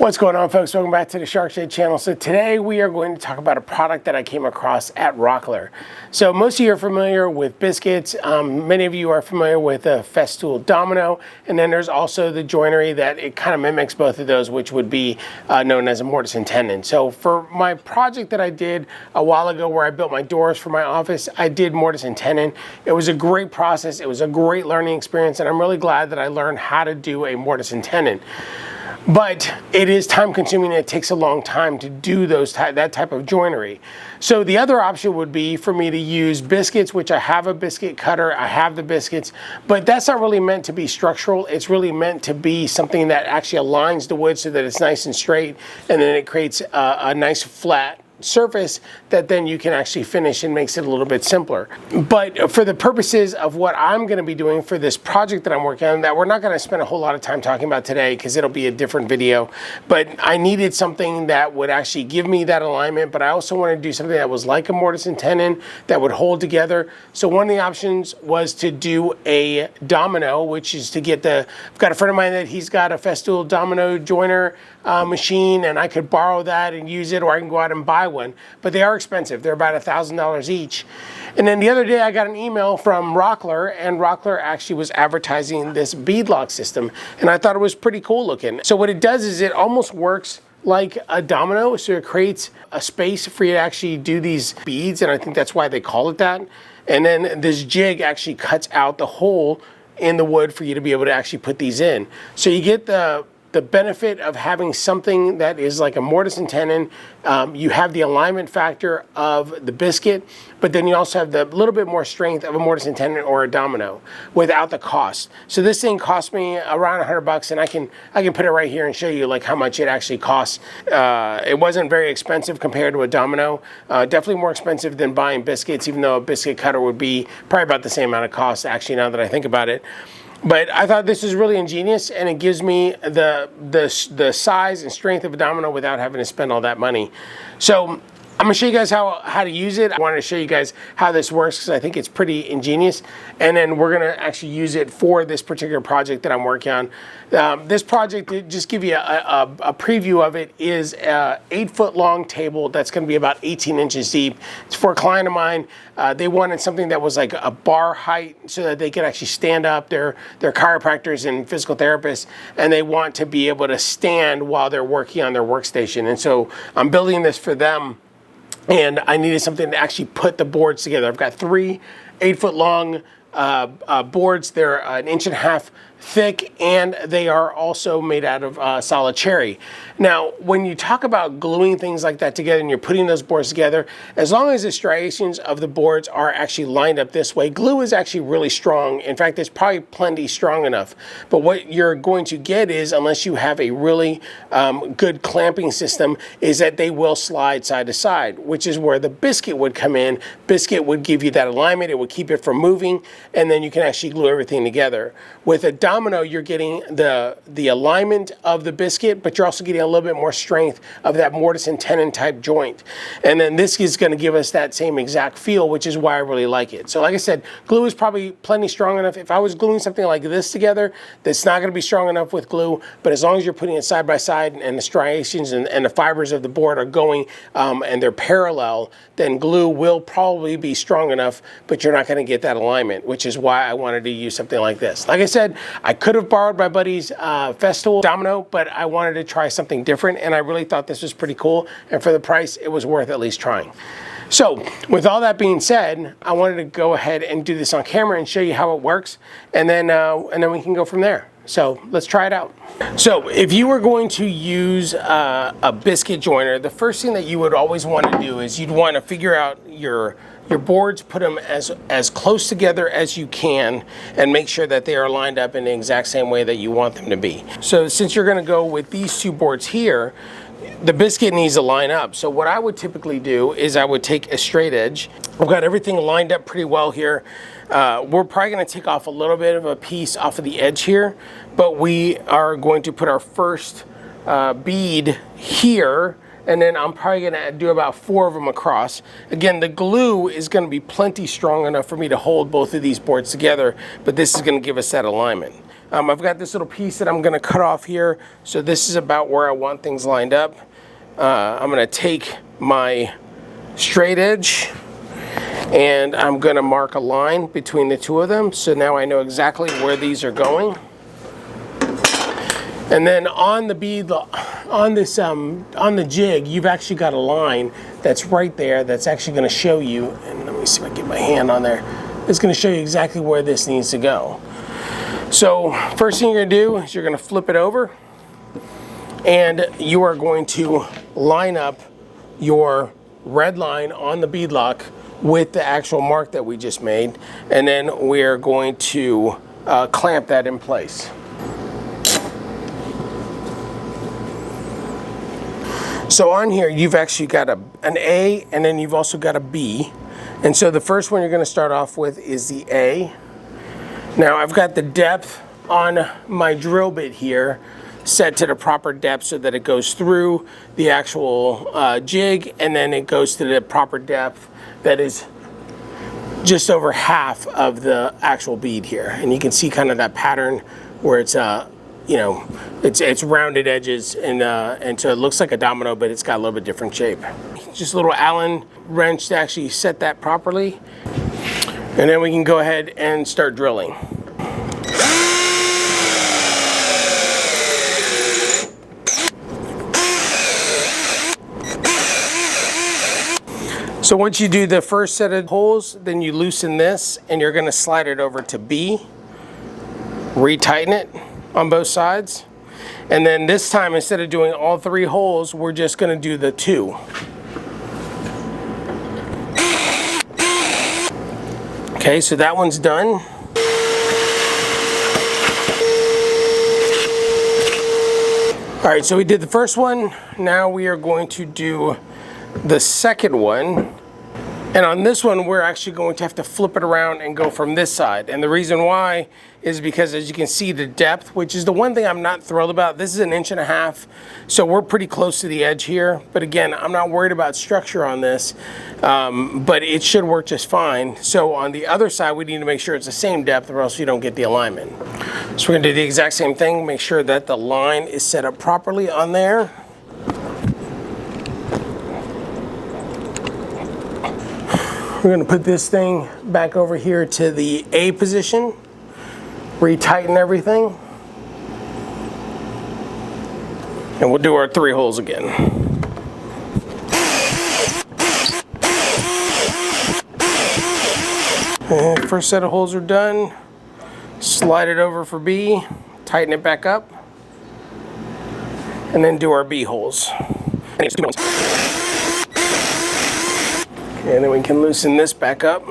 What's going on, folks? Welcome back to the Shark Shade channel. So today we are going to talk about a product that I came across at Rockler. So most of you are familiar with biscuits. Many of you are familiar with the Festool Domino, and then there's also the joinery that it kind of mimics both of those, which would be known as a mortise and tenon. So for my project that I did a while ago where I built my doors for my office, I did mortise and tenon. It was a great process. It was a great learning experience, and I'm really glad that I learned how to do a mortise and tenon. But it is time consuming and it takes a long time to do that type of joinery. So the other option would be for me to use biscuits, which I have a biscuit cutter, I have the biscuits, but that's not really meant to be structural. It's really meant to be something that actually aligns the wood so that it's nice and straight, and then it creates a nice flat surface that then you can actually finish and makes it a little bit simpler. But for the purposes of what I'm going to be doing for this project that I'm working on, that we're not going to spend a whole lot of time talking about today because it'll be a different video, but I needed something that would actually give me that alignment, but I also wanted to do something that was like a mortise and tenon that would hold together. So one of the options was to do a domino, which is to get I've got a friend of mine that he's got a Festool Domino joiner machine, and I could borrow that and use it, or I can go out and buy one, but they are expensive. They're about $1,000 each. And then the other day I got an email from Rockler, and Rockler actually was advertising this beadlock system, and I thought it was pretty cool looking. So what it does is it almost works like a domino, so it creates a space for you to actually do these beads, and I think that's why they call it that. And then this jig actually cuts out the hole in the wood for you to be able to actually put these in. So you get the benefit of having something that is like a mortise and tenon. You have the alignment factor of the biscuit, but then you also have the little bit more strength of a mortise and tenon or a domino without the cost. So this thing cost me around $100, and I can put it right here and show you like how much it actually costs. It wasn't very expensive compared to a domino. Definitely more expensive than buying biscuits, even though a biscuit cutter would be probably about the same amount of cost, actually, now that I think about it. But I thought this is really ingenious, and it gives me the size and strength of a domino without having to spend all that money. So I'm going to show you guys how to use it. I wanted to show you guys how this works because I think it's pretty ingenious. And then we're going to actually use it for this particular project that I'm working on. This project, to just give you a preview of it, is an 8-foot long table that's going to be about 18 inches deep. It's for a client of mine. They wanted something that was like a bar height so that they could actually stand up. They're chiropractors and physical therapists, and they want to be able to stand while they're working on their workstation. And so I'm building this for them. And I needed something to actually put the boards together. I've got 3 8-foot long boards. They're 1.5 inches thick, and they are also made out of solid cherry. Now, when you talk about gluing things like that together and you're putting those boards together, as long as the striations of the boards are actually lined up this way, glue is actually really strong. In fact, it's probably plenty strong enough. But what you're going to get is, unless you have a really good clamping system, is that they will slide side to side, which is where the biscuit would come in. Biscuit would give you that alignment. It would keep it from moving, and then you can actually glue everything together. With a domino, you're getting the alignment of the biscuit, but you're also getting a little bit more strength of that mortise and tenon type joint. And then this is going to give us that same exact feel, which is why I really like it. So like I said, glue is probably plenty strong enough. If I was gluing something like this together, that's not going to be strong enough with glue, but as long as you're putting it side by side and the striations and the fibers of the board are going and they're parallel, then glue will probably be strong enough, but you're not going to get that alignment, which is why I wanted to use something like this. Like I said, I could have borrowed my buddy's Festool Domino, but I wanted to try something different, and I really thought this was pretty cool, and for the price, it was worth at least trying. So, with all that being said, I wanted to go ahead and do this on camera and show you how it works, and then we can go from there. So let's try it out. So if you were going to use a biscuit joiner, the first thing that you would always want to do is you'd want to figure out your boards, put them as close together as you can, and make sure that they are lined up in the exact same way that you want them to be. So since you're going to go with these 2 boards here, the biscuit needs to line up. So what I would typically do is I would take a straight edge. I've got everything lined up pretty well here. We're probably going to take off a little bit of a piece off of the edge here, but we are going to put our first bead here, and then I'm probably going to do about 4 of them across. Again, the glue is going to be plenty strong enough for me to hold both of these boards together, but this is going to give us that alignment. I've got this little piece that I'm going to cut off here. So this is about where I want things lined up. I'm going to take my straight edge and I'm going to mark a line between the two of them. So now I know exactly where these are going. And then on the bead, on the jig, you've actually got a line that's right there that's actually going to show you, and let me see if I can get my hand on there, it's going to show you exactly where this needs to go. So first thing you're going to do is you're going to flip it over and you are going to line up your red line on the beadlock with the actual mark that we just made, and then we're going to clamp that in place. So on here, you've actually got an A, and then you've also got a B. And so the first one you're going to start off with is the A. Now I've got the depth on my drill bit here set to the proper depth so that it goes through the actual jig, and then it goes to the proper depth that is just over half of the actual bead here. And you can see kind of that pattern where it's you know, it's rounded edges, and so it looks like a domino, but it's got a little bit different shape. Just a little Allen wrench to actually set that properly. And then we can go ahead and start drilling. So once you do the first set of holes, then you loosen this and you're gonna slide it over to B, retighten it on both sides. And then this time, instead of doing all 3 holes, we're just gonna do the 2. Okay, so that one's done. All right, so we did the first one. Now we are going to do the second one. And on this one, we're actually going to have to flip it around and go from this side. And the reason why is because, as you can see, the depth, which is the one thing I'm not thrilled about. This is 1.5 inches, so we're pretty close to the edge here. But again, I'm not worried about structure on this, but it should work just fine. So on the other side, we need to make sure it's the same depth, or else you don't get the alignment. So we're gonna do the exact same thing, make sure that the line is set up properly on there. We're gonna put this thing back over here to the A position, retighten everything, and we'll do our 3 holes again. And first set of holes are done. Slide it over for B, tighten it back up, and then do our B holes. And then we can loosen this back up.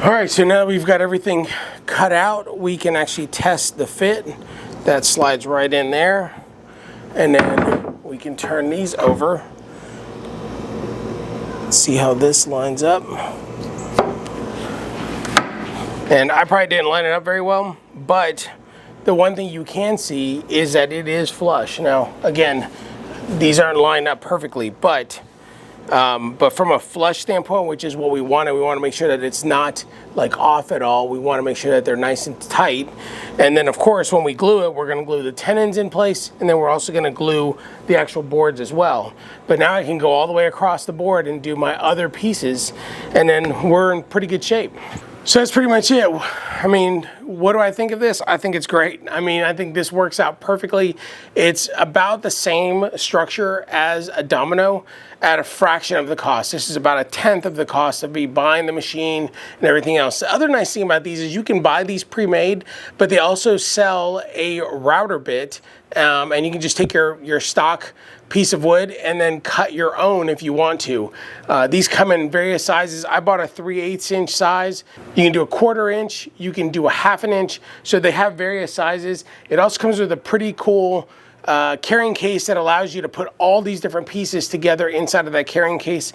All right, so now we've got everything cut out, we can actually test the fit. That slides right in there. And then we can turn these over. See how this lines up. And I probably didn't line it up very well, but the one thing you can see is that it is flush. Now, again, these aren't lined up perfectly, but from a flush standpoint, which is what we want to make sure that it's not like off at all. We want to make sure that they're nice and tight. And then of course, when we glue it, we're going to glue the tenons in place, and then we're also going to glue the actual boards as well. But now I can go all the way across the board and do my other pieces, and then we're in pretty good shape. So that's pretty much it. I mean, what do I think of this? I think it's great. I mean, I think this works out perfectly. It's about the same structure as a domino at a fraction of the cost. This is about 1/10 of the cost of me buying the machine and everything else. The other nice thing about these is you can buy these pre-made, but they also sell a router bit, and you can just take your stock piece of wood and then cut your own if you want to. These come in various sizes. I bought a 3/8 inch size. You can do a 1/4 inch, you can do a 1/2 inch, so they have various sizes. It also comes with a pretty cool carrying case that allows you to put all these different pieces together inside of that carrying case.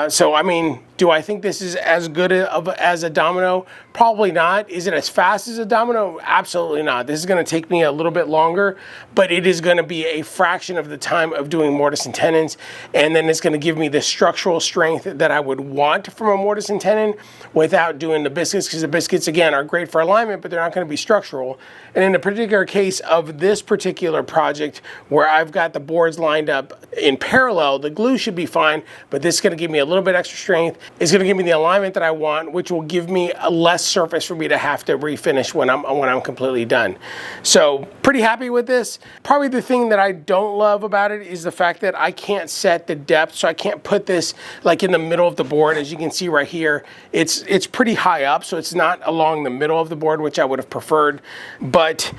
So I mean, do I think this is as good as a domino? Probably not. Is it as fast as a domino? Absolutely not. This is going to take me a little bit longer, but it is going to be a fraction of the time of doing mortise and tenons, and then it's going to give me the structural strength that I would want from a mortise and tenon without doing the biscuits, because the biscuits, again, are great for alignment, but they're not going to be structural. And in the particular case of this particular project, where I've got the boards lined up in parallel, the glue should be fine, but this is going to give me a little bit extra strength. It's going to give me the alignment that I want, which will give me a less surface for me to have to refinish when I'm completely done. So pretty happy with this. Probably the thing that I don't love about it is the fact that I can't set the depth, so I can't put this like in the middle of the board. As you can see right here, it's pretty high up, so it's not along the middle of the board, which I would have preferred. But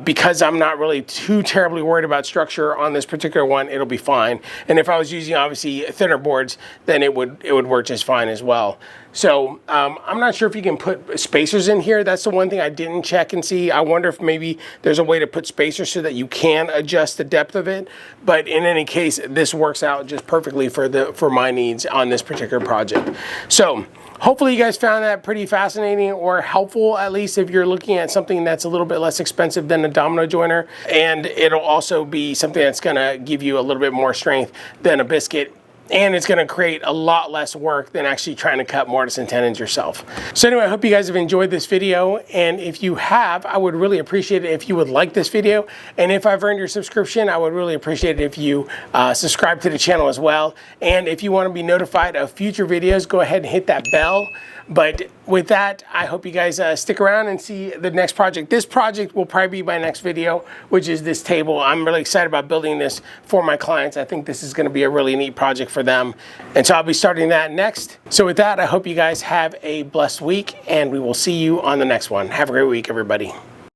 because I'm not really too terribly worried about structure on this particular one, it'll be fine. And if I was using obviously thinner boards, then it would work just fine as well. So I'm not sure if you can put spacers in here. That's the one thing I didn't check and see. I wonder if maybe there's a way to put spacers so that you can adjust the depth of it. But in any case, this works out just perfectly for my needs on this particular project. So hopefully you guys found that pretty fascinating or helpful, at least if you're looking at something that's a little bit less expensive than a domino joiner. And it'll also be something that's gonna give you a little bit more strength than a biscuit. And it's going to create a lot less work than actually trying to cut mortise and tenons yourself. So anyway, I hope you guys have enjoyed this video. And if you have, I would really appreciate it if you would like this video. And if I've earned your subscription, I would really appreciate it if you subscribe to the channel as well. And if you want to be notified of future videos, go ahead and hit that bell. But with that, I hope you guys stick around and see the next project. This project will probably be my next video, which is this table. I'm really excited about building this for my clients. I think this is going to be a really neat project for them. And so I'll be starting that next. So with that, I hope you guys have a blessed week, and we will see you on the next one. Have a great week, everybody.